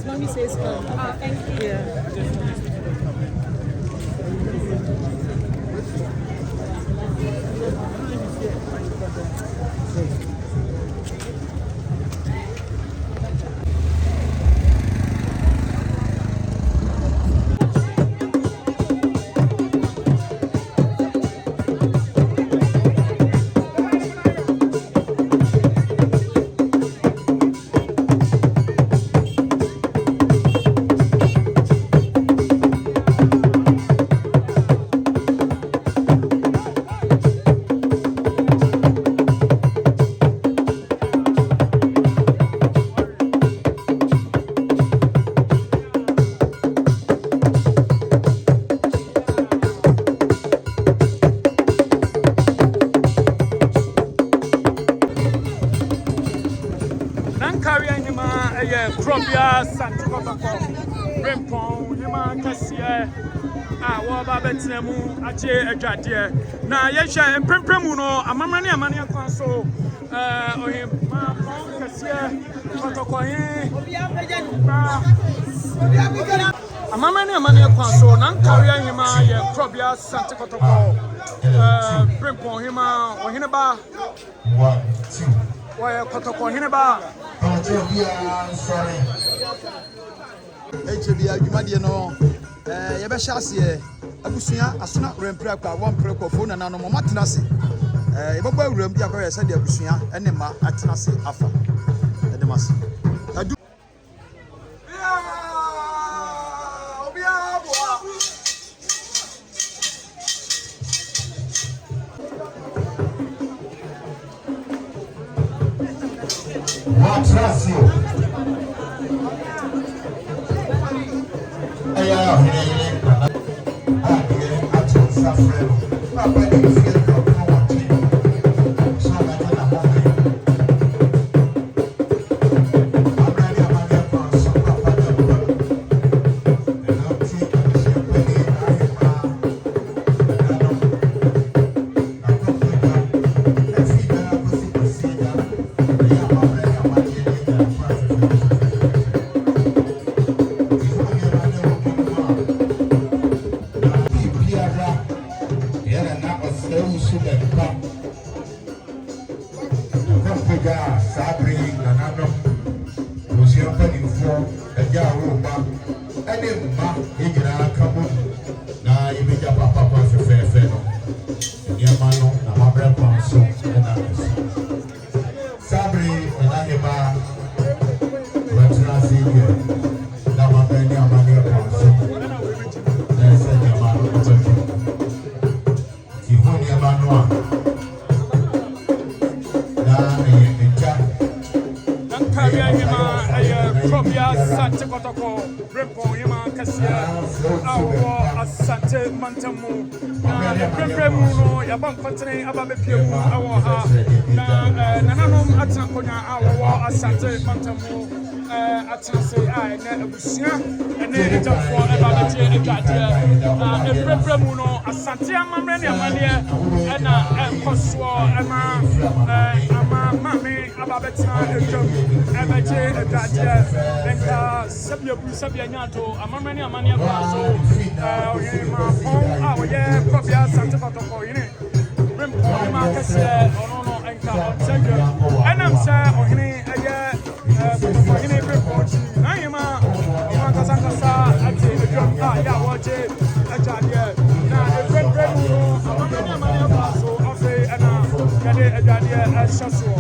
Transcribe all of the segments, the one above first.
long as it's fun. Thank you. Yeah. Nankari Anima, a Crobia, Santa Copaco, Rimpon, Nima Cassia, our Babetinemu, Ache, a Jadia. Now, Yesha and Pimpremuno, a Mamania Mania Conso, or him, Cassia, Cotocoin, a Mamania Mania Conso, Nankari Anima, a Crobia, Santa Copaco, Rimpon, Hima, or Hinaba. 1, 2. Why, Cotoco Hinaba? Sorry. HBA, you might know. Yabashasi, Abusia, Asuna, Rempraka, one preco phone and Anomo Matinasi. Bobo room, the Aquarius said the Abusia, and the Ma Atinasi Afa. The Mas. I do. Matrasio. Asante Mantamu, Premu, Yaban Continent, Abapium, our Nananum Atakonia, our Asante Mantamu, Atanse, I never and then it's for Ababati and Gadia, Premu, Asante Mamania Mania, and Koswa, Ama, Mammy, Ababata, Abaje, Gadia, and Sabianato, Amamania Mania. Our year, probably Santa Cotoco in it. Rimpo, Marcus, or no, and Carl, and I'm saying, or any, a year, in a report. Naima, Makasakasa, I take a drum, I watch it, a jadia. Now, the friend, Amamania Mania Paso, Afe, and a jadia, and Shasua.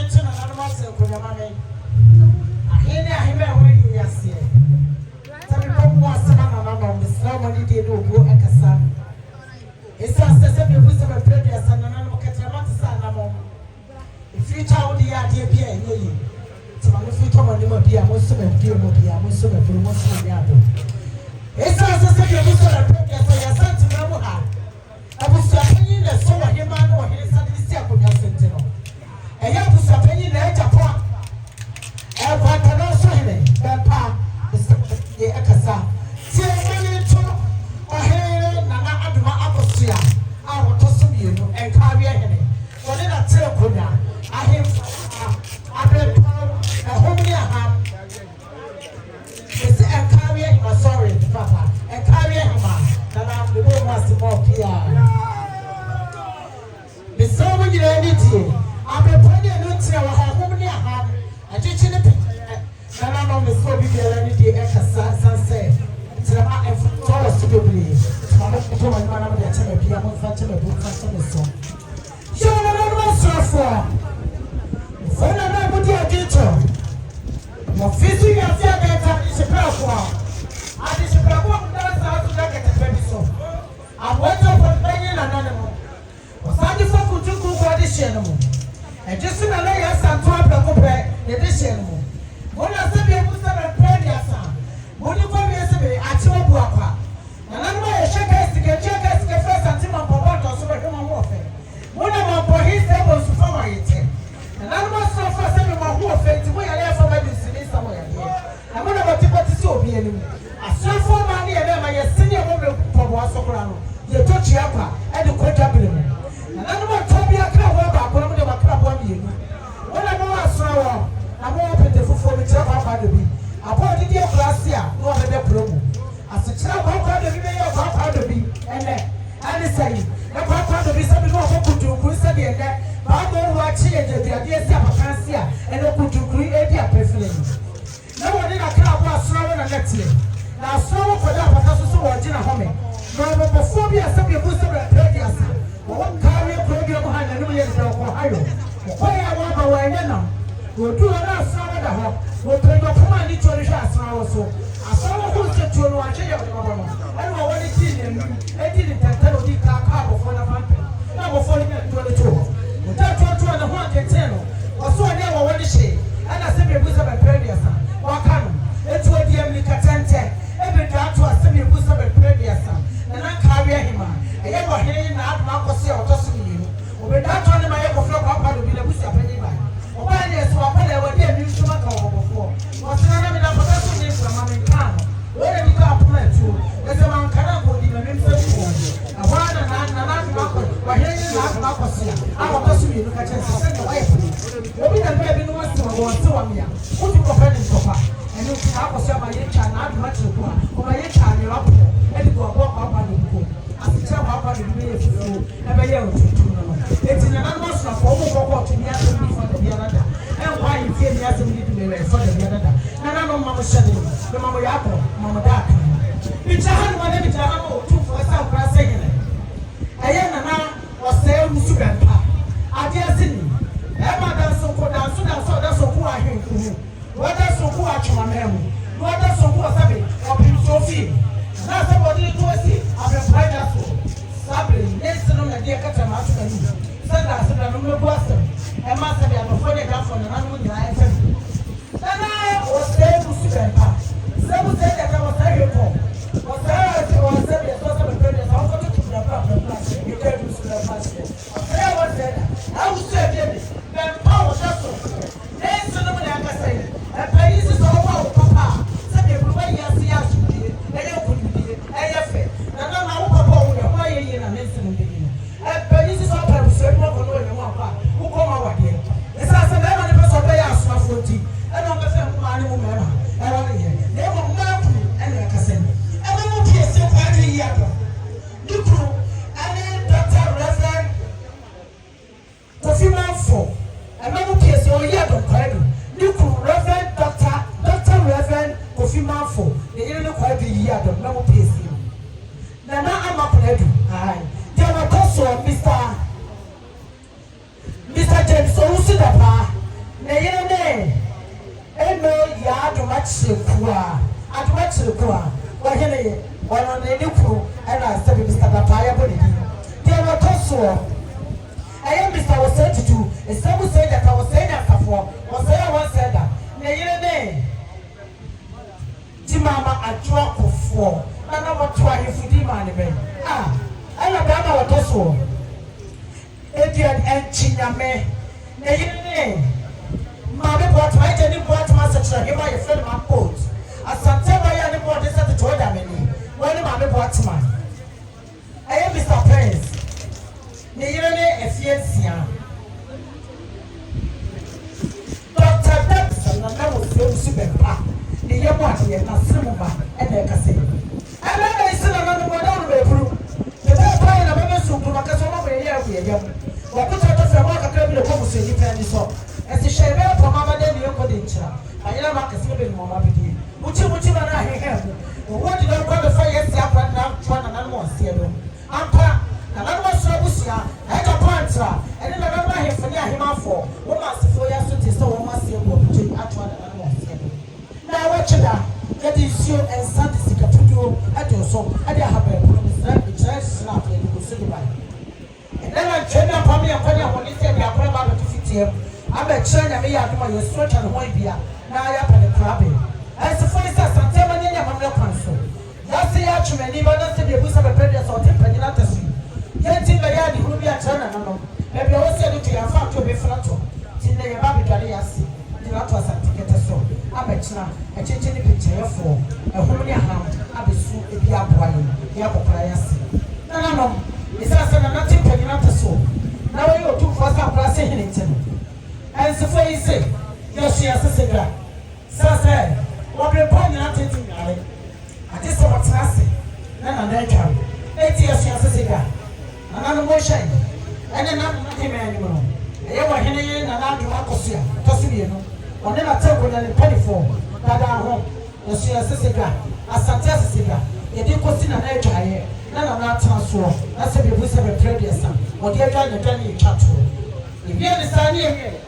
mention another master for your mommy. I hear him away yesterday. Some people want some on the ceremony they do go at Cassan. It's just as if you put some previous and another Catamata. If you tell the idea, be so if you come on the Mobia, most of them do Mobia, most of them most of them. It's just as if you put some previous for your son to Ramoha. I was saying that so a man or his son is still with your sentinel. And you was saying that Japan. I cannot show him that part is the Ekasa. See, I need to or here, Nana Aduma Apostia. I will toss you and carry him. What did I tell Kuna? I have a home near him. And carry him, sorry, Papa, and carry him. That I'm the one was more PR. The summer you need I'm a pony and not tell home near him. I just in the picture. I don't know the story there any day after sunset. It's about a forest to be. I'm not going to run out of the time of Piano, Fatima, book, and so. Show another software. For another good teacher. Your physical data is a powerful. I is a powerful that's how to get a baby so. I'm waiting for playing an animal. Was I the fuck to go for this animal? And just in a layer, some trouble the this animal. When I said you put some bread, yes, when you come yesterday, I told Buapa. And I'm going to check us to get first and Tim and Papa so human warfare. One of my boys was for my eating. And I'm not so fast in my warfare to where I have for my business somewhere here. I'm going to take what is so be anymore. I saw for money and then my senior woman for Soprano. You touch Yapa and the quadruple. And I'm not talking about one of the crab 1 year. When I know I saw I'm open to for me to have a baby. I bought the dear class here, no other promo. As a child, how proud of you may have how to be, and it's saying, the papa to be something more to do, who said the end, but I'm going to watch it, the idea of Francia, and open to create their preference. No one in a club was slower than next year. Now, slow for that, but also so watching a home. No, before we are something who's a previous. One career program behind the New Year's Ohio. Why I want to wear now. We'll do another summer. We'll play your command to the shots also. I saw who's the two watch it. I know what it is. I didn't tell you the car before the mountain. Now before you get to the tour. Without you and the 110. Or so I never want to say. And I said, we have a previous. What can it's what the American every day to a semi boost of a previous. And I carry him. I ever hear not Marcos or Tossing you. Without turning my ever flock up to be the boost of any man. Yes, what I would get used to my car before. What's the name of the person from Americano? Where did you compliment you? There's a man cannot go in the name of the I want an Marcos, but here you have Marcos here. I will also be looking at you to send away for you. Maybe the baby knows to go to a meal. Put you off any papa. And you can have a share my child, not much of one. Or my child, you're up here. And you go walk up on the pool. As the child up on the meal of food, every year to it's in an animal for to me as a for the other. And why you feel me as a meeting for the other. And I know Mamma Shaddy, the Mamma Yapo, Mamma Dark. It's a hand one every time two for a South Brass saying it. I am now was there who sugar and pie. I dare see me. Emma does so good down soon as that's so poor I hear to you. What does so poor at your memory? What does so poor Sabi or Pim Sophie? Now somebody to see. I've been pride as well. Sabi, yes, no, my dear Catamato. Send us a number of Boston. And Master, before they got from the animal in I was there to see them. Some said that I was very poor. Was there was there a sort of a goodness? I'll go to the problem. You can't do the passport. There was that. I was saying, then power just so. There's no one I can say. And Paris is all about Papa. Some people way you see us to be, and you couldn't be, and you fit. And now I hope Papa will have my year and instant. And Paris is all about the who come out here. It's as a man of us obey us for 40. And I'm the same man who never. I want to hear. They were marked and like I said. And I will be a simple idea. You crew, and then Dr. Reverend Kofi Manfo. And I will be a simple idea. You crew, Reverend Dr. Reverend Kofi Manfo. The internet quite the year of no PC. Now I'm up on it. Aye. There were also Mr. James Ousudapa, chekua adwa chekua wahene wana ne kuru era sabi Mr. Papaya body dia no toso ayo Mr. was said to do esabu say that I was saying after was say one said that ne yire ne ti mama adwa kofo na watu ahifudi ma ne ben ala baba wa toso edian enchinyame ne yire ne Mama bought my Jenny bought my such a him my friend my boat. As Santa Maria and bought this at the Jordan many. When Mamma bought mine. I am Mr. Prince. Nearly a fiancé. Dr. Dempson, and I was so super back. The young one here, not Simba, and their cousin. I remember I said another one down the proof. The best plan of a soup to make us all over here. What put out of the work of the Comus in the penny shop. As the Shabbat from Mamma Denny Okodincha, I am a sleeping Mamma Bidi. Muchi and I have. What did I qualify as the upper now? One and one serum. Ampa, another one Sabusia, and a pantra, and another him for near him for. What must for your suit is so much between Atwan and one serum. Now, watch that. That is you and Santis Caputo at your soul. I have a promise which I snap and you will see by. And then I turn up on me and when he said, I put about to fit here. I'm a China, me, I do my stretch and one beer. Now I have a crabby. As the first Santa Maria, I'm not console. That's the archman, even as the abuse of a previous or temperamental street. Yet in the yard, you will be a China, no. Maybe I was said to your farm to be flatto. Till they have a Galias, the Latos and ticket so. I'm a China, a changing picture for a homely ham, I'll be soon if you are boiling, you have a price. No, it's as an nothing pregnant so. Now you took for some class in it. And so far you say, yes, she has a cigar. Sasa, what we're pointing out in it. I just want to ask it. None of that come. 8 years she has a cigar. Another more shine. And then I'm not him anymore. I ever hear you and I'm not Cosia, Tossino. Or never tell when I'm penny for that are home. Yes, she has a cigar. A Santas cigar. You didn't put in an edge here. None of that transfer. That's a bit of a previous son. Or the other journey chat to. If you understand here,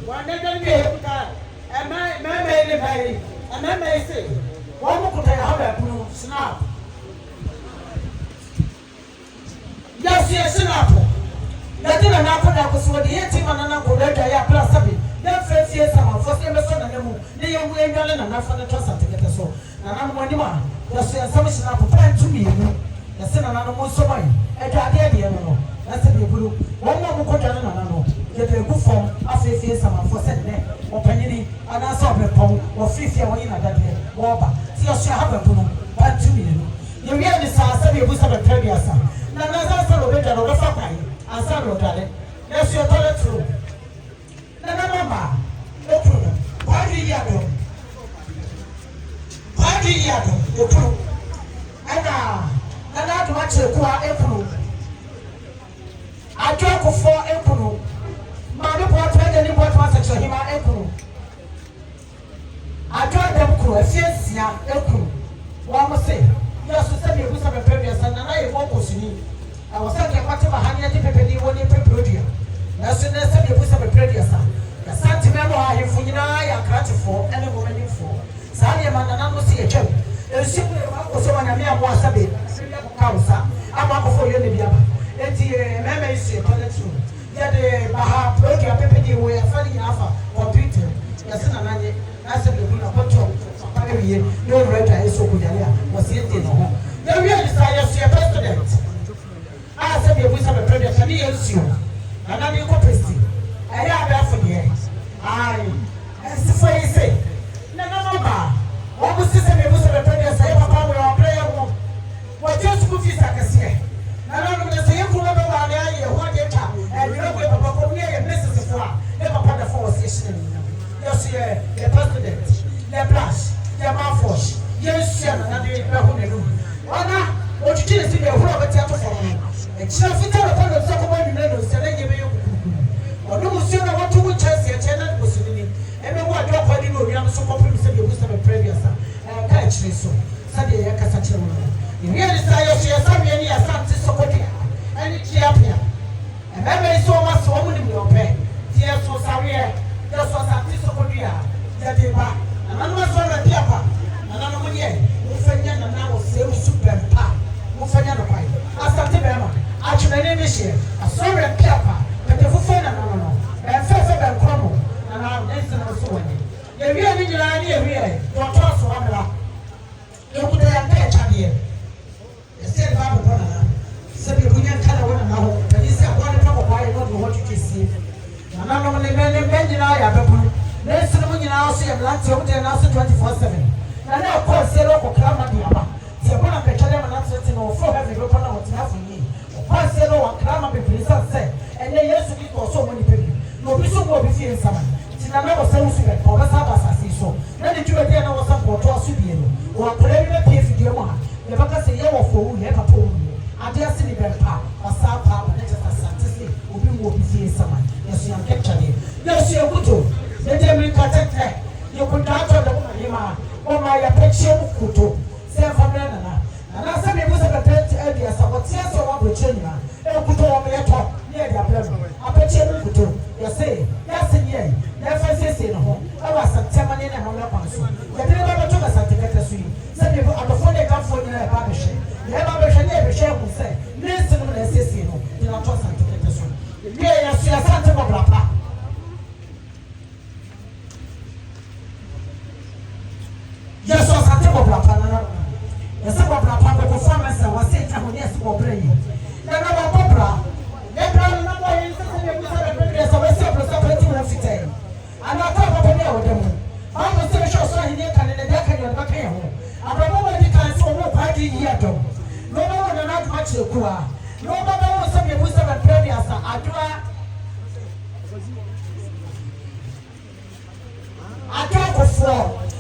one day be able to, and my baby, and I may say, one could have a snap. Yes, yes, snap. That didn't happen. I was with the 18 and uncle that I have plus a bit. That first year, someone first ever son and the moon. They are way going enough for the trust to get us so. And I'm one man. Yes, yes, some snap plan to me. The son and animal so mine. And I did know. That's a blue. One more could have no. Get a good form after a few summer for Saturday, or Penny, and I saw a pole, or 50 or in that day, Waba. See us have a pool, 1 2 million. You really saw some of us have a previous son. Now, as I saw a better over Fakai, I saw no darling. That's your toilet through. Now, Mamma, open. Why do you have Why do you have the crew? And not much a quiet apple. I drop for apple. Mamma bought any bought one section him apple. I drive them crew, a fierce young apple. One must say, yes, to send me with some previous and I won't go see. I was saying a part of a hundred people when you prepare. As soon as you put some previous son. The Santimemo are here for you, I are grateful for any woman for. Sadia man and I will see a job. There's simply also when I may have watched a bit. I'm up for you in the Biaba. It's a memory, toilet room. Yet the Baha, Prokia Pepe, we are funny enough for Twitter. Yes, and I said, no writer is so good. Was it in home? The real desire to your president. I said, we have a president, and he is you. And I'm your copy. I have that for you. As the way you say, no, what was this? I was a president, I have a power of prayer. What just good is I can say. And I'm going to say, you could never want and you know, and Mrs. Fla, never put the force station. Yes, the president, the blush, the mouthwash, yes, and the what you did is to be a rubber tattoo for me. And she'll fit out upon the second one, you know, and give you. Or no, sooner what you would chance your tenant was in it. And then what you're putting on your so popular said you was a previous and catch this so. Sunday, I can't tell you. You really say you're some any asante so good. And it's here. And maybe so much so many will pay. Dear so sorry, there's was a piece of good. That is back. And I'm not going to be a bema atwene ne hye asɔre piapa petefofo na no ɛfɛfɛ bɛ nkɔmo na nse no so wani yewie ni nyina ne yewie dɔtɔ so amra ekuda ya pɛ chadeɛ ɛsɛ ba bɔ na sɛ bi bunya kala wona na ho ɛni sɛ akwa ne pa kɔ ayɛ no do ho twetwesi na no ne bɛ nyina ya bɛbu nse no nyina so yɛ blante o de na so 24/7 na na kɔ sɛ ro kɔ krama bi aba sɛ bona pɛtwale ma na tete no fo ha bi bɛ na wɔte afɔ ni kɔ sɛ ro wa krama bi prisa sɛ ɛnɛ Yesu bi kɔ so mo ni pebi no bi so mo bi fie nsama tina na wo sɛ musu bɛ kɔ bɛ sa ba sase so na ne tuba dia na wo sɛ kɔ to aso bi no wo akɔla bi bɛ pie fidie mo ha ne bɛka sɛ yɛ wɔ fo wu yɛ papa wu ade ase ni bɛ pa ɔsa pa ne kyɛ sɛ sate se obi mo bi fie nsama Yesu yan kɛtwa ne Yesu yɛ kuto ne de mi ka tɛtɛ yɛ ko da to da mo ma yema o ma ya pɛ kyɛ mu kuto sɛ fa bɛ na sɛ me busa bɛ tɛtɛ adi asa wɔ tia sɛ wɔ abɔ kyɛ nyina e kuto wɔ me yɛ tɔ ne yɛ da bɛ no apɛkyɛ mu kuto yɛ sɛ yɛ sɛ yɛ yɛ fa sese no ho e wɔ asantɛma ne na ho na kwan so yɛ de ba bɛ to bɛ sante kɛtɛ so yi sɛ me bu adɔfo ne kafo nyina yɛ ba bɛ hwɛ yɛ ba bɛ hwɛ ne yɛ bɛ hwɛ hu sɛ ne se no na sese no nyina to sante kɛtɛ so wie yɛ so yɛ sante bɔ bra pa yɛ so sante bɔ bra pa na yɛsɛ bɔ bra pa bɔ fo amesa wɔ sɛ ta ho ne yɛsɛ bɔ bra yi na na bɔ bra ne bra no na bɔ yɛ sɛ yɛ bu sɛ bɛ yɛ sɛ wɔ sɛ bɔ sɛ bɛ ti wɔ fitai ana ta bɔ bɛ ne wɔ dɛm ba mo sɛ hwɛ so ahene ka ne de ka ne ba ka yɛ ho abrabɔ wɔ di kan sɛ wɔ pa di yi adom no no na na ma kyerɛ ku a no ba ba wɔ sɛ yɛ bu sɛ bɛ pɛ ne asa adoa kofo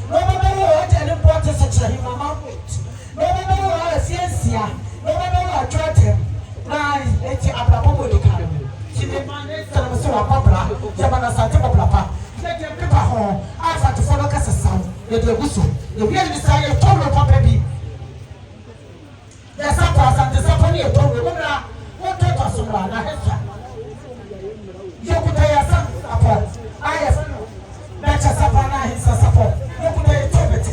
no ba ba wɔ ɔde ne bɔ te sɛ kyerɛ hima ma no ba ba wɔ asiasia no ba ba wɔ atwatem na eti abrabɔ wɔ di kan ti ne ma ne sɛ no so wɔ babra yɛ ba na sante babra pa yɛ de pepa ho afa te fo no ka sesaw yɛ de guso yɛ wi ne sa yɛ tɔlo papa bi yɛ sa pa sante sa pa ne yɛ tɔlo mo na mo tɔtɔ so na hɛfa yɛ kuta yɛ sa apɔ ayɛ fa no na kyɛ sa pa na hɛsa sa pɔ yɛ kuta yɛ tɔbɛte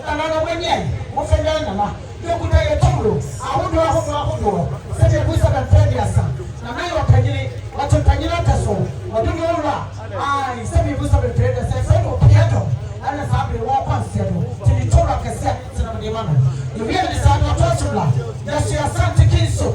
ana na wani ai mo fa nyɛ na ma yɛ kuta yɛ tɔlo ahodo sɛ de busa bɛ fɛ dia sa na na yɛ panyini wato panyini ta so ɔdo no wura ai sɛ bi busa bɛ fɛ dia sa fɛ no piato ana sa be wɔ kwanse no ti ni tɔlo kɛse tena mo de ma no yɛ wi ne sa no tɔso la yɛ so yɛ sante kinso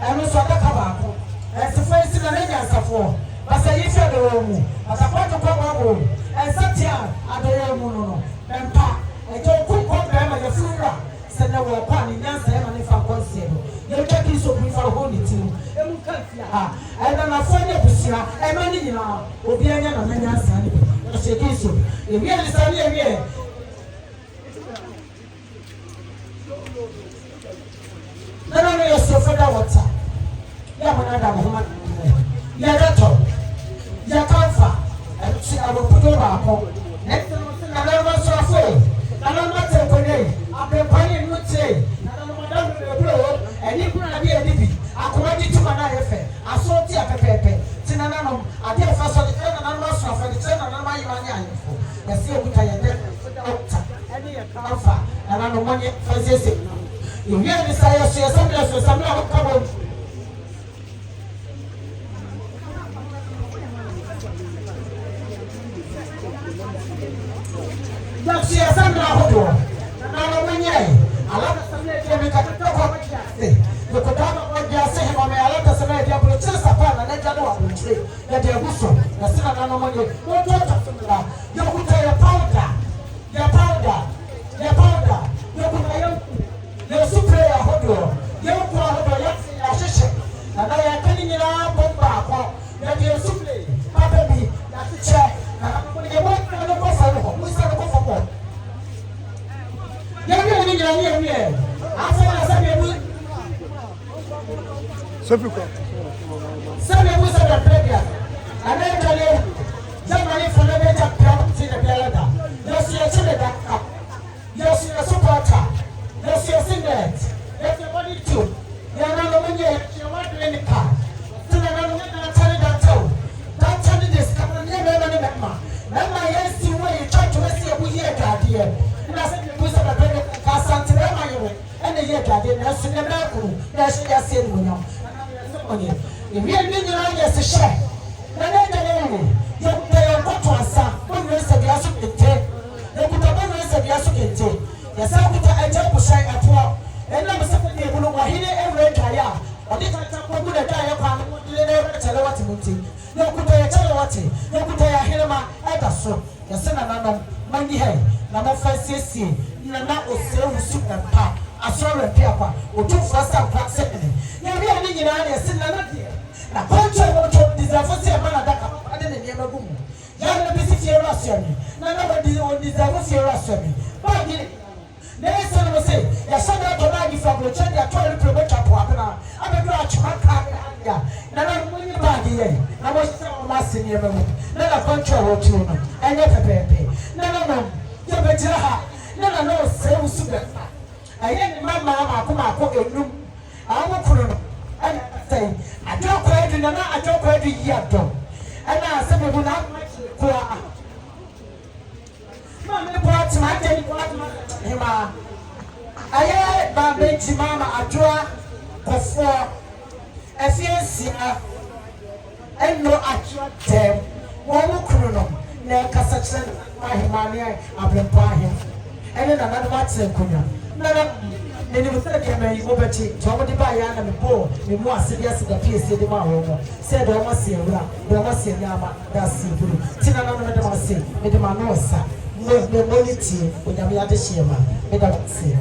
ɛno so adaka baako ɛsefo esi na ne nyansafo basa yi fɛ de wɔ mu asafo to kɔ bɔ ɛnsatia adɔyɛ mu no ɛmpa ɛgye okukɔ bɛrima yɛ fura sɛ na wɔ kɔ a ne nyansa ɛma ne fa kɔnseɛ no yɛtwa kinso bi fa hɔ ne ti mu emu ka fia ha ɛnanafo ne busua ɛma ne nyinaa obi anya na ne nyansa ne bi ɛhyɛ kinso ewie ne sa ne ewie nana no yɛ sofo da wɔta yɛ amana da mohoma yɛ dɛtɔ yɛ kamfa ɛti abopodo baako nana no so afo nana no te kone abepane no te nana no madam no bro ɛni kuna bi ɛni bi akoma di tuma na yɛ fɛ aso ti apɛpɛpɛ ti nana no ade afa so de nana no so afa de te nana no ayi mani ayefo yɛse okuta yɛ dɛ wɔta ɛni yɛ kamfa nana no mɔnye fɛsese you hear this I say something what come on that's here something hold na when ye ala something me ka to ko say you could have what you say him me ala something dia bro chesa pa na na jado wa tre ya de guso na sina na no money no to ta you could tell your powder you could yɛ supre ya hodo yɛ ko hodo yɛ ahyehyɛ na na yɛ kan nyina bomba akɔ yɛ de supre papa bi ya kyɛ na yɛ wɔ no ko fa no mo sa no ko fa bɔ yɛ wi ni nyina ni yɛ wi afɔ na sa bi bu sofi ko sa bi bu sa da predia ana yɛ tale jamani fa na be ta pra ti na bi ala da yɛ si yɛ kyɛ da ka yɛ si yɛ supporter yes yes in that yes your body too ya na no menye you want to any car so na no na tell that this come na me na yes you way you try to see we here gade na say you put up a ka santre ma you and the here gade so na na ko na so ya se no no onye e wi ni ni na ya se hye na na na no yo te yo ko to asa o ni se bia so kete e ku ta ba ni se bia so kete ya sa ku ta aja ku shai ato e na me se ko ni bu no wa hine e we ka ya o di ta ta ko bu da ka ya kwa no le le chele wati muti yo ku ta ya chele wati yo ku ta ya hine ma e da so ya se na na no mani he na mo fa siesie na na o se wu su pa asore pia kwa o tu fa sa kwa se ne ya wi ani nyina na se na na de na kontra wo to deserve se ma na daka ade ne niam agu mu ya na bi si fie ro so mi na na wo deserve fie ro so mi ba gi na se no se ya so na to na gi fa bro chen ya to ri promote apo apena abedu a chuma ka ya na na mo ni ba gi ye na mo se o ma se niam agu na na kontra wo to no enye pepepe na na no ya betira ha na no se wu su be aye ni mama ma ko enum awo kuro no ana say adoko edu na adoko edu yi adom ana se be na ko a mama ne pot ma de pot ma hima aye ba be ti mama adoa kofo efiesia eno adoa tem wo kuro no na kasa kire ahima ne abrempa ahim ene na na ma tse kunya na nene musere ke me obeti to mo di ba ya na me bo me mu ase dia se da pie de ma wo mo se do ma se ewura do ma se nyama da se buru tina na me de ma se me de ma no sa me moniti onyame ya de shema me da se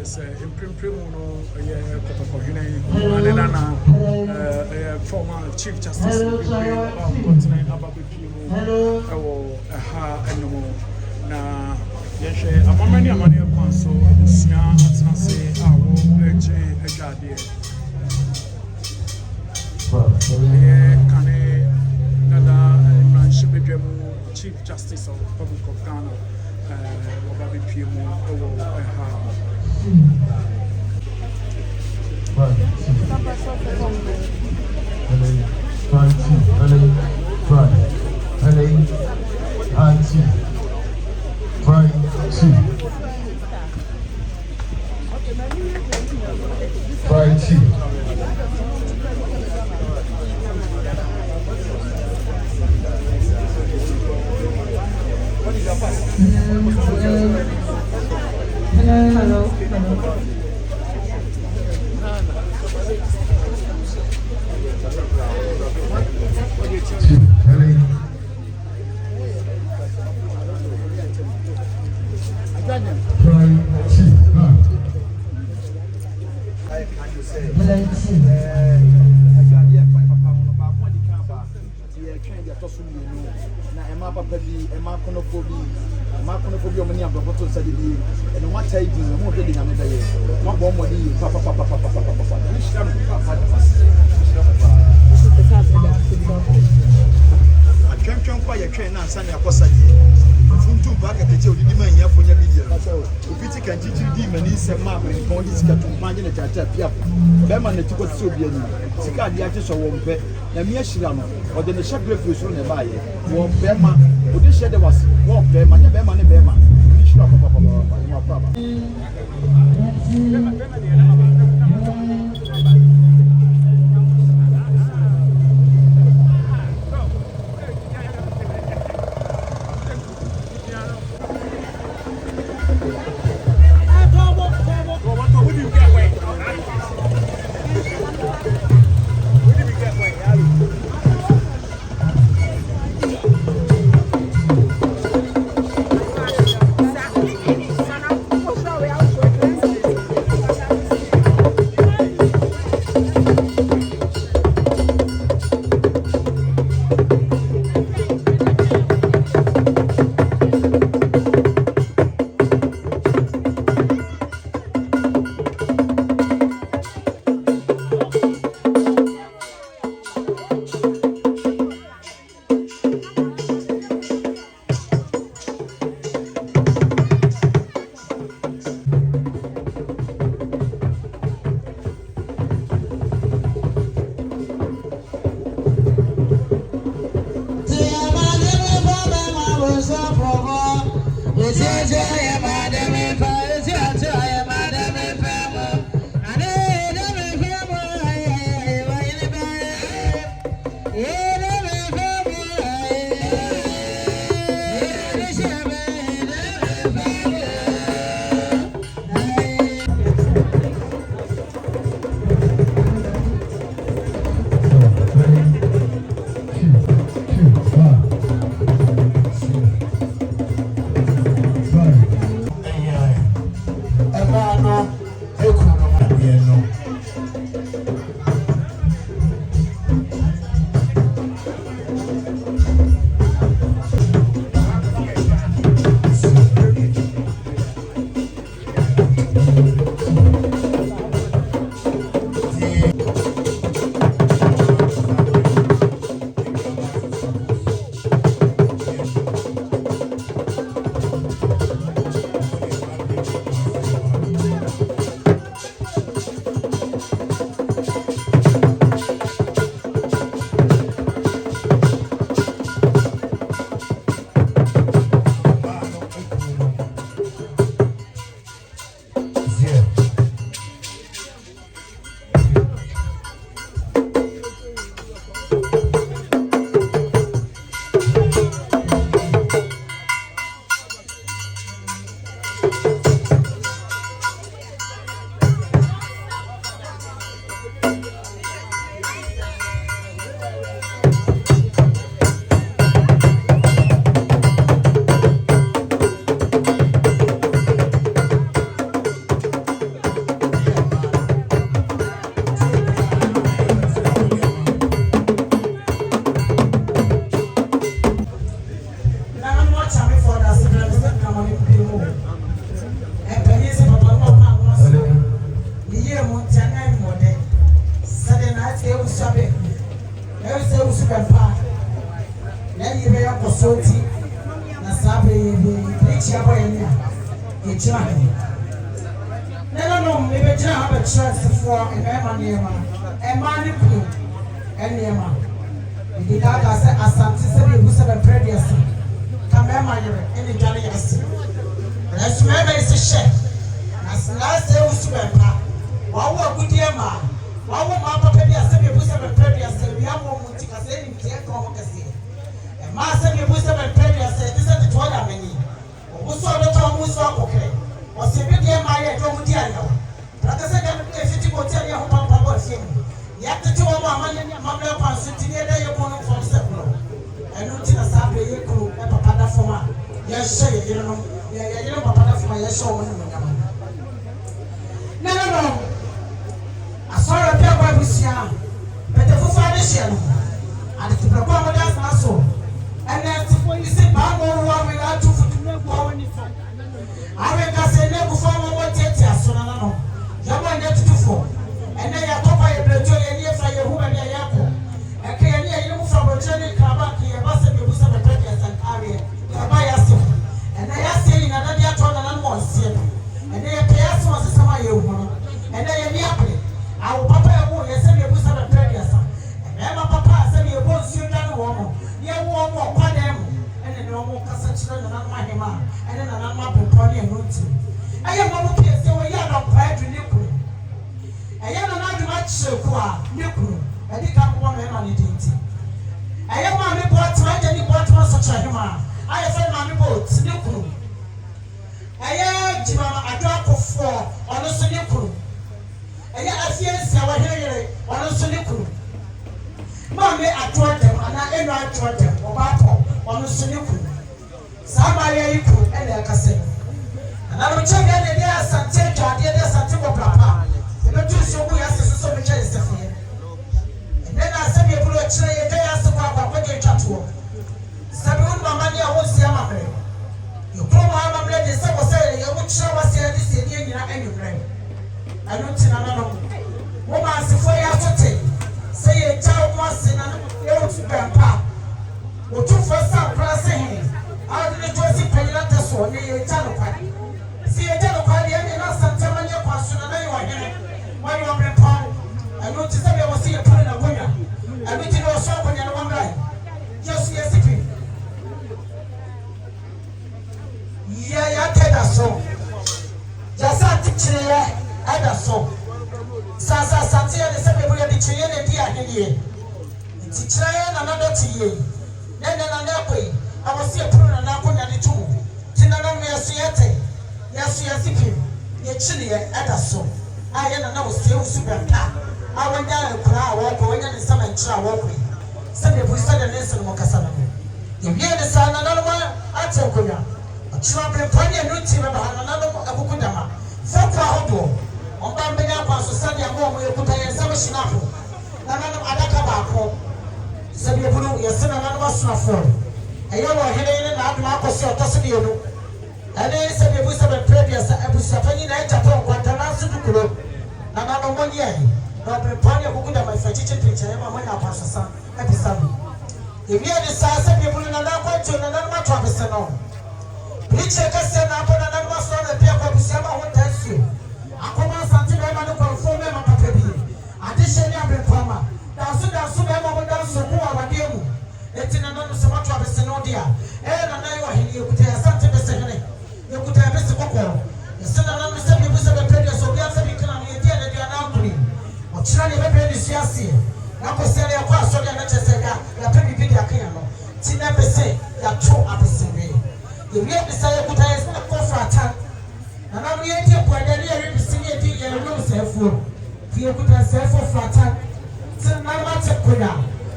is Imprimuno, Kotokohine, former Chief Justice of na yɛhwɛ amamani amane kwan so abusua atena se a wɔgye adwadeɛ kane nada mmranhyɛ badwa mu Chief Justice of the Republic of Ghana wɔba bɛpie mu wɔ ɛha so won pe na me ahira no o de ne shagre free so ne baaye wo be ma o de shede was wo be ma ne be ma ni shira papa ma papa ɛyɛ bɛ yɛ kɔsɔ ti na saa bɛ yɛ bɛ ekyi abɔ yɛ ni a ekyir ahɛ ne nanom ebe gyina ha bɛkyerɛ asifoɔ mmarima nneɛma mmaa ne kunu nneɛma ebi kaka sɛ asante sɛ bi ebu sɛ bɛpere deɛ so ka mmarima yɛrɛ ɛna dwane yɛ ase ɛso mmarima yi si hyɛ na sinase ewu so bɛmpa wɔawo agudie ma wɔawo maa papa bi asɛ bi ebu sɛ bɛpere deɛ so ebi awo mu ti kasa enim tie ka wɔn kɛseɛ mmaa asɛ bi ebu sɛ bɛpere deɛ so ɛti sɛ tete wɔn amani ɔmo so ɔbɛtɔ ɔmo so akɔkɛ ɔsɛ bi deɛ maa yɛ ɛdɔ ɔmo di ayaw prakasa deɛ mo deɛ fiti ko tia ne ɛho pampa bɔ ɛfie mu yɛtete wɔn a amanya ne amammerɛ kwan so ti ne ɛdɛ yɛ bɔ no fɔm sɛ kuro ɛno ti na saa bɛ yɛ kuro ɛpapa da fam a yɛhyɛ yɛ yerenom yɛ yere papa da fam a yɛhyɛ wɔn ne mo nyama na no asɔre bi abɔ abusua bɛtɛ fufu ade hyɛ no ade tepɛkɔ a wɔde asena so ɛnɛ tifo yi si baa mo wɔ a wɔyɛ ato futu ne gu a wɔni fam awe kase ne gu fam a wɔtete aso na no yɛbɔ nyɛ tutufo ɛnɛ yɛ atɔpa yɛ brɛtɔ yɛ ne yɛfa yɛ hu bɛ ne yɛ akɔ ɛkɛ yɛ ne yɛ yere mu fa bɔkyerɛ ne kraba ke yɛ ba sɛ mebu sɛ bɛtɛ deɛ sɛ nkareɛ yɛba yɛ ase ɛnɛ yɛ ase yi na dade atɔ na no wɔ nseɛ no ɛnɛ yɛ pɛ yɛ ase wɔ sesɛm a yɛ hu no ɛnɛ yɛ ne apere awo papa yɛ wo yɛ sɛ mebu sɛ bɛtɛ deɛ sa ɛmɛɛma papa a sɛ yɛbɔ nsuo dwa ne wɔn mo yɛ wo wɔn mo ɔkwa dan mu ɛnɛ ne wɔn kasa kyerɛ nananom ahema a ɛne nananom apempɔ ne ɛno nti ɛyɛ wɔn mo pie sɛ wɔyɛ adɔmpa adu ne kuro ɛyɛ nana adwuma kyerɛ ko a ne kuro ɛde ka bɔ mɛma ne din ti ɛyɛ maame bɔ tena agya ne bɔ tena so kyerɛ hema a ayɛ fɛ maame bɔ oti ne kuro ɛyɛ gyima adwo akɔfoɔ ɔno so ne kuro ɛyɛ afie nsia wɔhene yere ɔno so ne kuro maame adwo dɛm anaa ɛnu adwo dɛm ɔbaapɔ ɔno so ne kuro saa maayɛ yi kuro ɛna ɛkasa analokyɛ bi ɛna ɛde asante adwadeɛ de asante wɔ prapa ɛbɛtu nsuo gu yɛ ase so so mekyɛ yɛ sɛfeɛ ɛnɛ na asɛm yɛ buro kyerɛ yɛ dɛ yɛ ase kɔ akɔgye atwa toɔ sɛbi wo mama ne a wɔnsi amammerɛ yɛkuro mu amammerɛ de sɛ wɔ sɛ yɛwo kyerɛ wɔ sɛ yɛde sɛ yɛde anyina anwummerɛ ɛno nti na nanom wo ma asefoɔ yɛ atote sɛ yɛgya wo mu ase na yɛwotu bɛmpa wotufoɔ sa nkora se he a wode ne to asi panyina tɛ soɔ ne yɛgya no kwa sɛ yɛgya no kwa deɛ ɛne na asantama ne kwa so na na yɛ ɔhene wɔne ɔbrɛpɔn ɛno nti sɛ bɛwɔ sɛ yɛpone n'akonnwa ɛno nti na ɔsɔ akonnwa no wɔmmra yɛso yɛsi pi yɛatɛ da so yɛsɛ atekyereyɛ ɛda so sasa asante yɛ ne sɛ bɛbu yɛde kyereyɛ na di aheneɛ nti kyereyɛ na nadɔte yie ne nɛ na ne akɔ yi ɛwɔ sɛ yɛpone na n'akonnwa ne to mu nti nanam no yɛso yɛtɛ yɛso yɛsi pi yɛkyereyɛ ɛda so a yɛ nana wɔ sie wusu bɛmpa a wɔnya nkura a wɔkɔ wɔnya ne nsɛm nkyerɛ a wɔkɔ yi sɛdeɛ bu sɛdeɛ ne nsɛm mo kasa no yɛwie ne saa nananom ate nkonnwa ɔkyerɛ bɛmpa ne ɛno nti bɛba ha nananom akoko dama fɔkɔ ahodoɔ ɔmba mbɛnya akɔ so sɛdeɛ ma ɔmo yɛkuta yɛn nsɛm hyena ho nananom adaka baako sɛdeɛ bu no yɛse nananom asonafoɔ ɛyɛ wɔ ɔhene ne n'adom akɔ so ɔtɔ so mmienu ɛne sɛdeɛ bu sɛ bɛpere deɛ sɛ abusuapanyin na ɛgya pɔ nkwanta nanso dukuro nananom mo nyɛ na ɔbɛmpa ne akoko dama ifakyikyi pinkyɛn ma monya akɔsosa ɛpisa no ewie ne saa sɛdeɛ bu no nana akɔnto nananom ato abese no birikyire kɛseɛ na abɔ nananom asɔre na pia kɔ abusua ma ho ntaa nsuo akɔma asante bɛrima ne kɔmfoɔ bɛrima papa bi adehyɛ ne abɛmpa ma danso bɛrima mo danso ko wɔ awadeɛ mu eti nananom sɛ mato abese no de a ɛyɛ nana yɛ ɔhene yɛkuta yɛ asante bɛsɛ hene yɛkuta yɛ bɛsɛ kɔkɔɔ yɛsɛ nananom sɛ bibu sɛ bɛpɛ deɛ sɛ obi asɛ bi kana no yɛdi anadua no ankori ɔkyerɛ ne yɛbɛpɛ ne sua aseɛ na kɔsɛ ne yɛkɔ asɔre a na kyɛ sɛ ka yɛapɛ biribi de aka yɛn no ti na bɛ sɛ yɛato abesɛnwee yɛwie de sɛ yɛkuta yɛ sɛ kɔ frata nananom yɛdi apuada ne yɛre bisi ne yɛdi yɛrewom sɛefoɔ fi yɛkuta sɛefoɔ frata ti nananom ate konya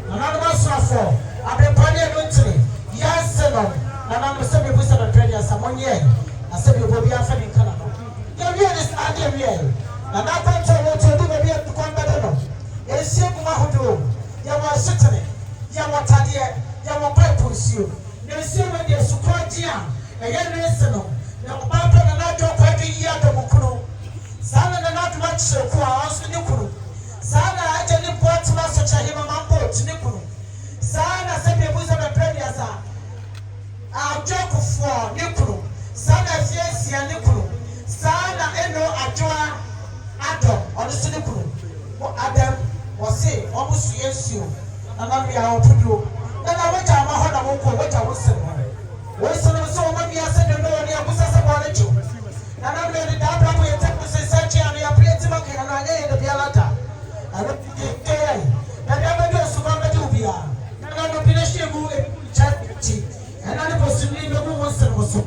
nananom asoafoɔ abɛmpa ne ɛno nkyere yɛase no nananom sɛ bibu sɛ bɛpɛ deɛ sɛ monyɛ na sɛ bibu obi afɛ ne nkana no yɛwie de saa deɛ wie nana akɔnkyɛ wɔto ɔde baabi akɔn bɛde no yɛnhyia gu ahodoɔ yɛwɔ ahyetene yɛwɔ tadeɛ yɛwɔ pipe nsuo na nsuo no deɛ sukɔɔ gye a ɛyɛ nese no na ɔbaa pɛ na n'adwo ɔkɔ adwo yi adɔm kunu saa na n'adom akyerɛ ko a ɔnso ne kunu saa na agya ne boɔ tena so kyerɛ hema ma mbɔ ɔti ne kunu saa na sɛ bi ebu sɛ bɛpɛ deɛ kasa adwakufo ne kunu sana fiesia ne kunu sana eno adwa adom ono so ne kunu adam wose omo suyensuo na na bia opudo na wata ma ho na wonko wata wose wo so no so omo bia se de no ne abusa se bo ne chu na na bia de da bra mo yete ko se sachi anu ya plate ma ke na anya ye de bia lata ana ke na da ba do so ba ba do bia na no bi ne shegu chati ana ne posuni no mo wose no so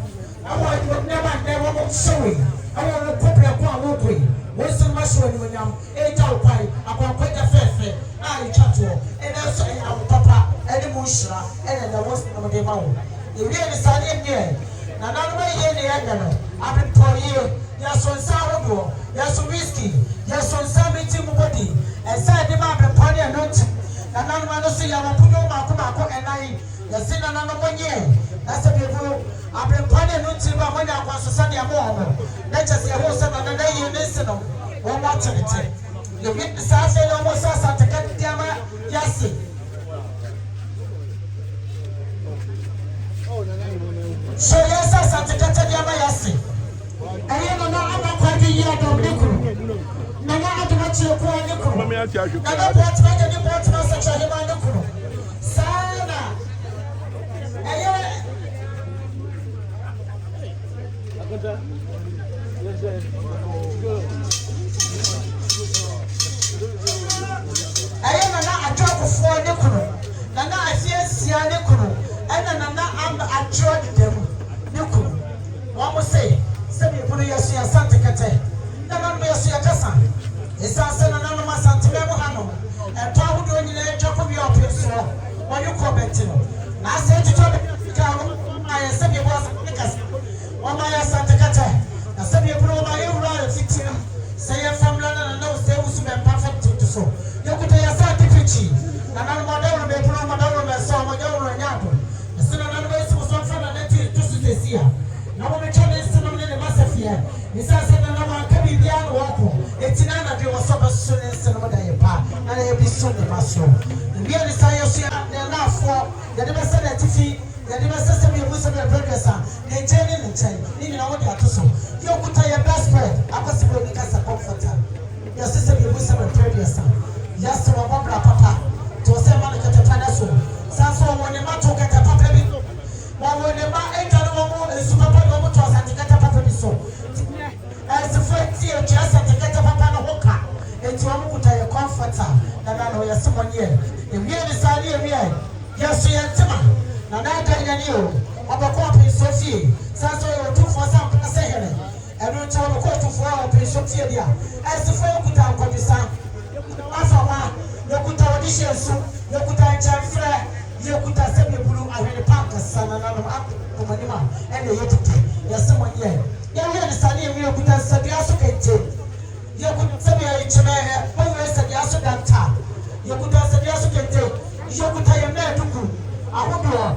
awa ni ne ba ne wo sorry awa no kopre ko awo koi wo so ma so ni nyam e ta opai akwa ja fefe a chato e na so e awo papa e de mo shira e na wo so no de ma wo e wi ni sane nie na na no ye ne ya no abepoye ya so nsa wodo ya so whisky ya so nsa meti mu body e sa de ma abepoye no ti na na no so ya ma puno ma ko enai ya se na no monye na se be bu abepoye no ti ba monya kwa so sa de amo omo na cha se ho sa na ye ne se no wo ma tete le wi sa se no mo sa takati ama yasi so yasa sa takati ama yasi ayi no na ama kwa di ya do ne kuru na na aduma chi ko ne kuru na na bot ma je ni bot ma sa cha he ma ne kuru sana ayi ayi na atwakufo ne kunu na asiesia ne kunu ena na atwo dem ne kunu wo mo se bi punu yesu ya sante kete na na yesu ya kasa esase na na ma sante be mo hano eto ahudo nyina etwa ko bi opeso wo yo comment no na ase tuto be ka wo aye se bi bo sante kasa wo ma ya sante kete na se bi punu ma ye wura fitina se ya famla na se usu be perfect to so yokuta ya sa tipichi na na modelo be punu modelo be so modelo nyako sina na be so so fa na neti to su desia na mo me chone sina ne masafia ni sasa na na kabi bia no wako etina na de wo so be so ne sina mo da ye pa na na ye bi so ne maso bia ni sa yeso ya na afo ya de be sa na tifi ya de be sa se be so be progressa ne chene ne chai ni na wo de atoso yokuta ya best friend akosibo ni kasa comforter ya sasa be so be progressa yes wa baba papa to se ma na katapana so sasa wo ne ma to katapapa bi wo ne ma enjalo wo esu papa wo mo to asante katapapa bi so as fati o just asante katapapa no hoka enti wo mo kuta ye comforter na na no yes mo nie e wie ni sari e wie yes ye ntema na na da nya ni o obako pe so fie sasa wo tu fo sa pa se here e no cha wo ko tu fo o pe so fie dia as fo kuta ko bisa afawa yokuta auditions yokuta chamfre yokuta sebe bulu ahwene paka sana na no akomanima ene yetete yasema ye ye ni sani emi yokuta sadia so kente yokuta sebe ya cheme owe sadia so danta yokuta sadia so kente yokuta ye meduku ahodo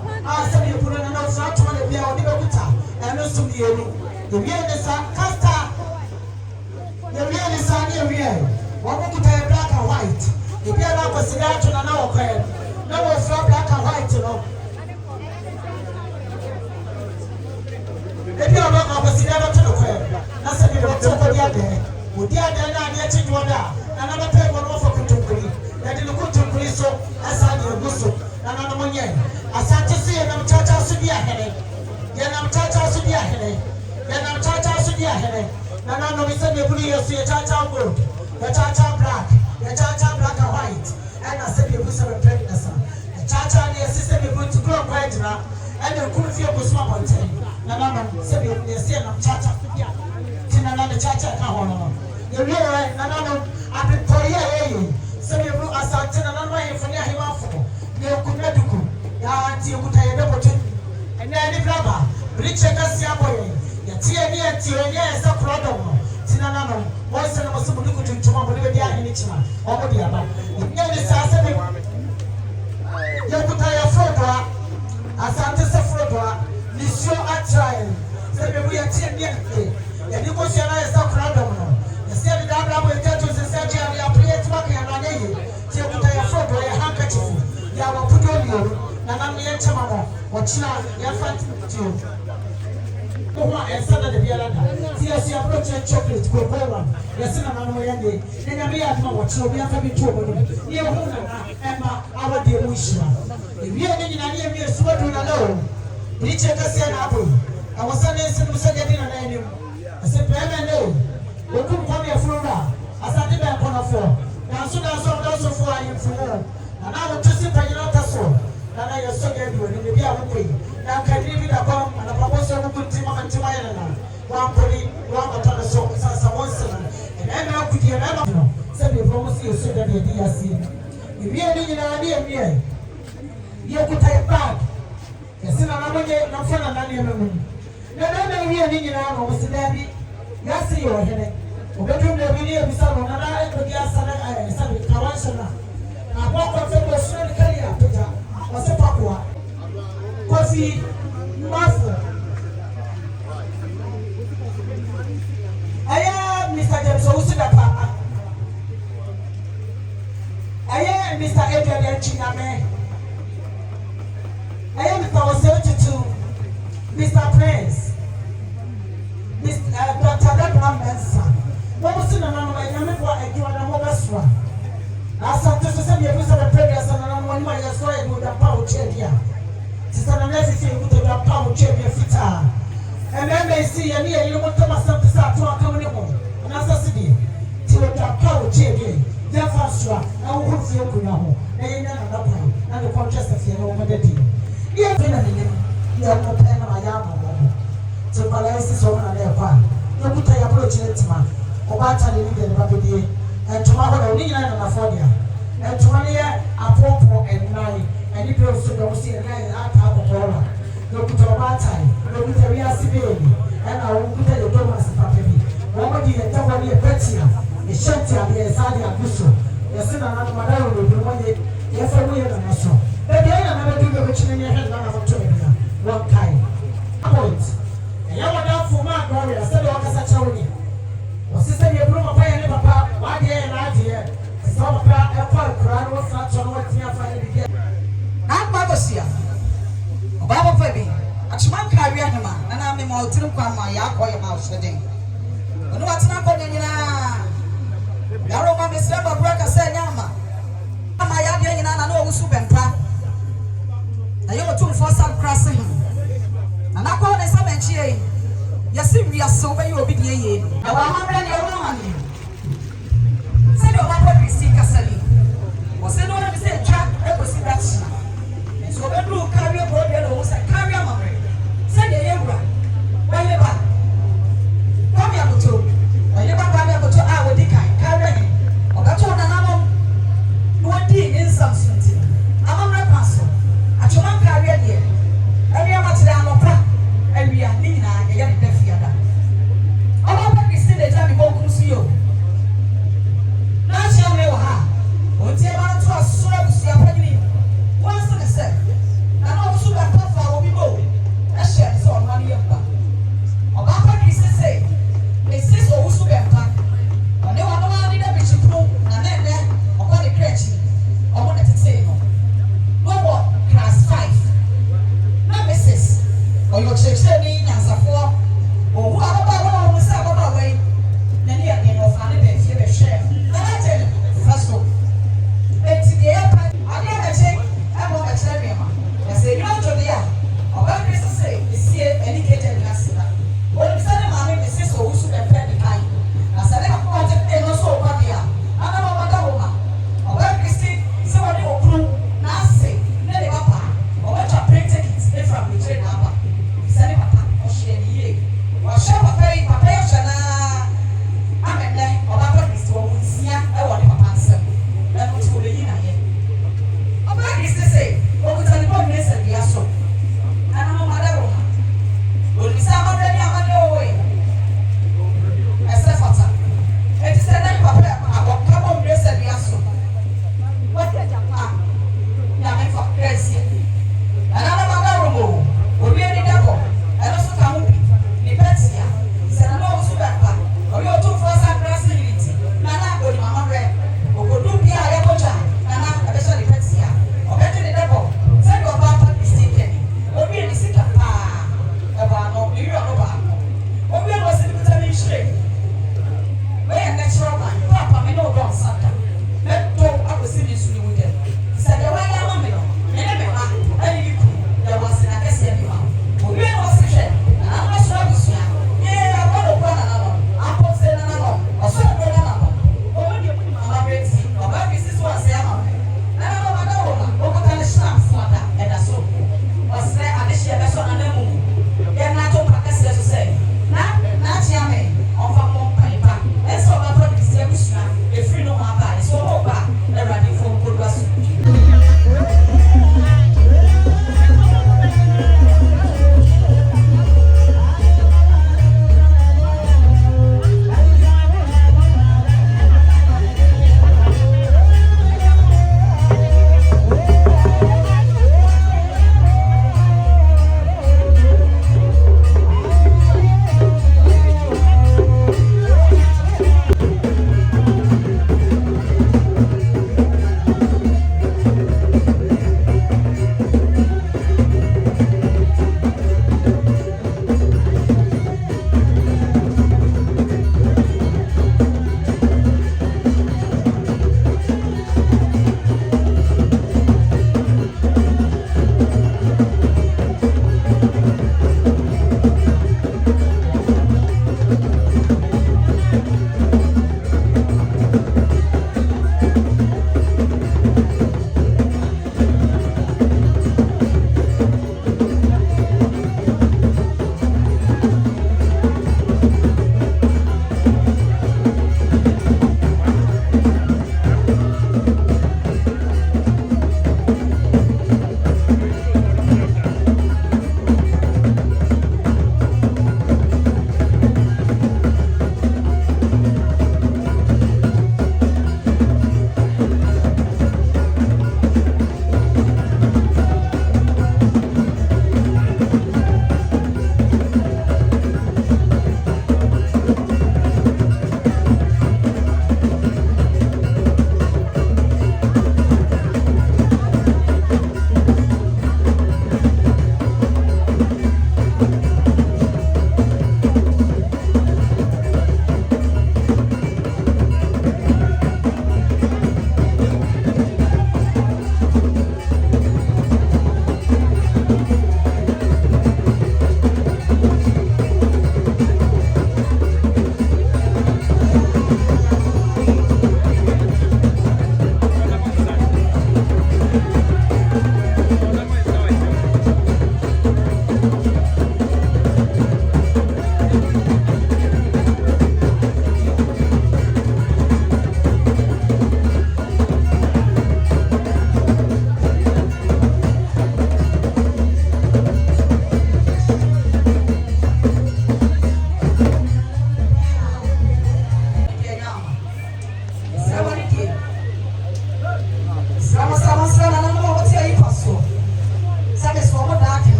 sebe bulu na no so atoma na bia odi yokuta eno so bienu ye ni sa kasta ye ni sani ye wakuta ye black and white ebi ala kwasiri ato na na okwe na wo fra black and white no ebi ala kwasiri ato no kwe na se bi roto ko dia de odi ade na ade chi do da na na pe ko no fo kutunkuri na de kutunkuri so asa de guso na na mo nye asante se na mchacha so dia hele ya na mchacha so dia hele ya na mchacha so dia hele na na no bi se be bulu yesu ya chacha gold ya chacha black ya chacha black and white and I said you put some pregnancy the chacha and the system you put to grow quite na and you could feel go small on ten na na said you see na chacha tina na the chacha ka hono you really na na abi toye eh said you asante na na he funi ahimafo na ku meduku ya anti ku taye be botu and any brother rich kasi aboye ya tie ni tie ni esa problem tina na no wọ́n sẹ́ni mo sọ́kùnrin kùtù ntoma mo ní bẹ́ẹ̀ di ahẹ́ni kyima ọmọ di aba nyẹ́ ní sàásẹ́ mi yẹ kuta yẹ fúrọ̀dọ̀ a asante sẹ́ fúrọ̀dọ̀ a nisuo atraẹ̀ sẹ́ bẹ́ẹ̀ bu yẹ tiẹ̀ ní ẹ̀kẹ́ yẹ ní kó sẹ́ náà yẹ sẹ́ kura dọ̀m nọ yẹ sẹ́ ní dábìlà bọ̀ yẹ kẹ́tù sẹ́ sẹ́ jẹ́ àbí apẹ̀lẹ́ tí wọ́n kẹ́ yẹ nọ anyẹ́ yẹ tiẹ̀ kuta yẹ fúrọ̀dọ̀ yẹ handkerchief yẹ àwọn pudu olùyọ̀rọ̀ Nana me chama no watchna ya fat to Oma esana de biara da ti esi approach chocolate ko ko yes na no yende nya me ya ma watchna obi afa bi to obo no ye ho na ema awa de mu hira e wi e nyina ne mi esuwa do na no ni cheka se na apo awasane ese no se de na na enim ase peme no okum kwa me afura asade be kono fo na so fo ayi fo na na wo tsi panyina taso na ya so ge bi oni bi a wo koyi na ka ni bi da ba na pa bo so ko kunti ma ntima ya na wa mpoli wa mata na so sa wonse na na ku di na no se bi bo mo si so da bi di asi e bi ni nyina ni emi e ye ku tai bag ya sina na mo ge na fa na ni emi na wi ni nyina no mo se da bi ya si yo hene o be dum na bi ni e bi sa no na e ko di asa na sa bi kawansa na na ko fe ko so ni kali a peta wase pakwa kofi mafu aya Mr. James Owusu papa aya Mr. Adrian Chiname aya Mr. Oseotutu Mr. Prince Mr. Dr. Abraham Mensa mo si na no aya me kwa ejiwa na mo baswa asa to se me bisa the previous na no mo ma ya so e do da pa o chedia sisa na me fi ku to da pa o chedia fita and then they see ya ni e mo to ma sa to aka mo ne ho na sa se di ti o da pa o chedia ya fa swa na wo fi ku na ho na ye na na pa na the contrast of ya no mo da di ye fi na ni ya mo pe na ma ya mo to balance so na le kwa ye ku ta ya pro chetima o ba ta ni de ba bedie entuma ho ni nyina na fodia entuma ne apopo enai eni pe so do si enai aka apopola no kuto ba tai no kuto wi asibeli ena wo kuto de do mas papa bi wo mo di enta wo ni epetia e shenti a ye sadi aguso ye se na na madaro no bi mo ye fa wo ye na so be de na na be do be chine ne he na na foto ne bia one kai point ya wada fu ma gloria se do kasa chawo ni osise ye bro papa ye ne papa wa de na de so papa e kwa kra no sa cho no ti afa ne bi na pa bosia obaba fa bi achman ka wi ahema na na me ma otirim kwa ma ya ko ye ma oseden ono watina ko ne nyina ya ro ma me sra ba bro ka se nyama ama ya de nyina na na owusu bempa na ye otum for sam krase na na ko ne sa menchi yi yasi wiase obayi obi die ye na wa hamre ne wo ma ni se do ba ko Kristi kasali o se no na se twa e ko si dachi so be do carry bro de no se carry amamre se de ye wura wa ye ba come ya buto wa ye ba ba ya buto a wo di kai carry ni o ga to na na mo no di in some sunti amamre paso a choma carry de e ya ma tira no pa awia ni na ye de fiada oba ba Kristi de jami ko kusiyo na cha me wa ha o tie ba to asura kusia pa ni once the say na no so ba pa fa obi bo e share so no ni yamba oba pa Kristi say e sis o wusu be pa o ne wa no wa ni da bi chipro na na ne o kwa de krechi o mo na tete no no class 5 na Mrs. o yo cheche ni nyansafo o hu ababa wo mo sa ababa we na ni ya no fa ne be fie be share na na tell faso eti de ya pa ade na che e mo ka chere me ma ya se you to dia o ba Kristo say isi educated na sina o ni sa ne ma me se so wusu be pe de kai na sa ne ko te e no so kwa dia ana ma da wo ma o ba Kristo se wa ni okru na se ne de papa o ba cha print tickets e from the train na ba sa ne papa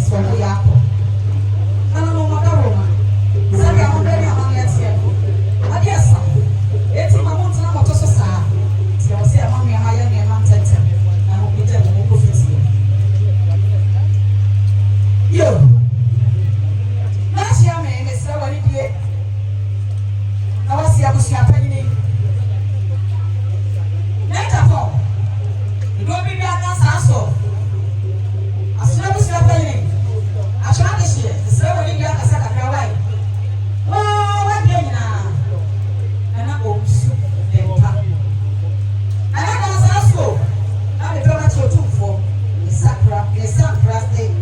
so we are. No, no, no, no. Sabi a hundred and one years here. Adi asa. Eti mamu tina moto so sa. Ti o se mamu ya haya ni ma tete. Na mo pije mo ko fiti. Yo. Na shia me se wani die. Na wasi abusu apani. Neta fo. Ndo bi bi aka sa so. Asuna abusu apani. Ashana de shie. Se wani bi aka sa kakra wai. What do you know? And I hope so. And I was also, I'm a daughter to 2 for the Sacra, the Sacra State.